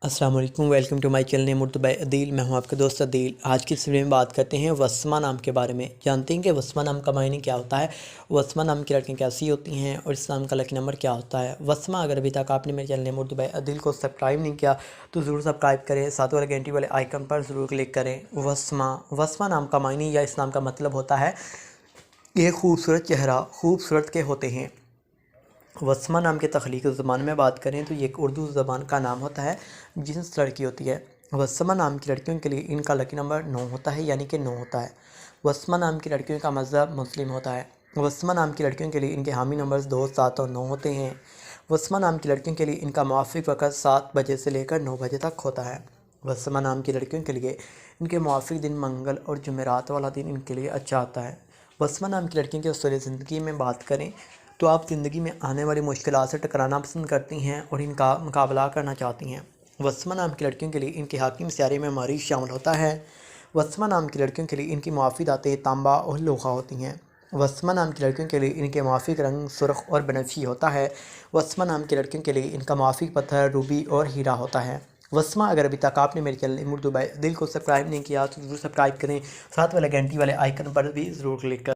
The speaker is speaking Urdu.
السلام علیکم، welcome to my channel name Urdu by Adeel. میں ہوں آپ کا دوست عدیل۔ آج کی اس ویڈیو میں بات کرتے ہیں وسمہ نام کے بارے میں۔ جانتے ہیں کہ وسمہ نام کا معنی کیا ہوتا ہے، وسمہ نام کی لڑکیاں کیسی ہوتی ہیں اور اس نام کا لکی نمبر کیا ہوتا ہے۔ وسمہ، اگر ابھی تک آپ نے میرے چینل نیم اردو بائی عدیل کو سبسکرائب نہیں کیا تو ضرور سبسکرائب کریں، ساتھ والے گھنٹی والے آئیکن پر ضرور کلک کریں۔ وسمہ نام کا معنی یا اس نام کا مطلب ہوتا ہے ایک خوبصورت چہرہ، خوبصورت کے ہوتے ہیں۔ وسمہ نام کے تخلیقی زبان میں بات کریں تو یہ ایک اردو زبان کا نام ہوتا ہے جنس لڑکی ہوتی ہے۔ وسمہ نام کی لڑکیوں کے لیے ان کا لکی نمبر 9 ہوتا ہے، یعنی کہ 9 ہوتا ہے۔ وسمہ نام کی لڑکیوں کا مذہب مسلم ہوتا ہے۔ وسمہ نام کی لڑکیوں کے لیے ان کے حامی نمبرز 2، 7 اور 9 ہوتے ہیں۔ وسمہ نام کی لڑکیوں کے لیے ان کا موافق وقت 7 بجے سے لے کر 9 بجے تک ہوتا ہے۔ وسمہ نام کی لڑکیوں کے لیے ان کے موافق دن منگل اور جمعرات والا دن ان کے لیے اچھا آتا ہے۔ وسمہ نام کی لڑکیوں کے اصول زندگی میں بات کریں تو آپ زندگی میں آنے والی مشکلات سے ٹکرانا پسند کرتی ہیں اور ان کا مقابلہ کرنا چاہتی ہیں۔ وسمہ نام کی لڑکیوں کے لیے ان کے حاکم سیارے میں مریخ شامل ہوتا ہے۔ وسمہ نام کی لڑکیوں کے لیے ان کی موافق دھاتیں تانبا اور لوہا ہوتی ہیں۔ وسمہ نام کی لڑکیوں کے لیے ان کے موافق رنگ سرخ اور بنفشی ہوتا ہے۔ وسمہ نام کی لڑکیوں کے لیے ان کا موافق پتھر روبی اور ہیرا ہوتا ہے۔ وسمہ، اگر ابھی تک آپ نے میرے چینل اردو بائی عدیل کو سبسکرائب نہیں کیا تو ضرور سبسکرائب کریں، ساتھ والے گھنٹی والے آئیکن پر بھی ضرور کلک کریں۔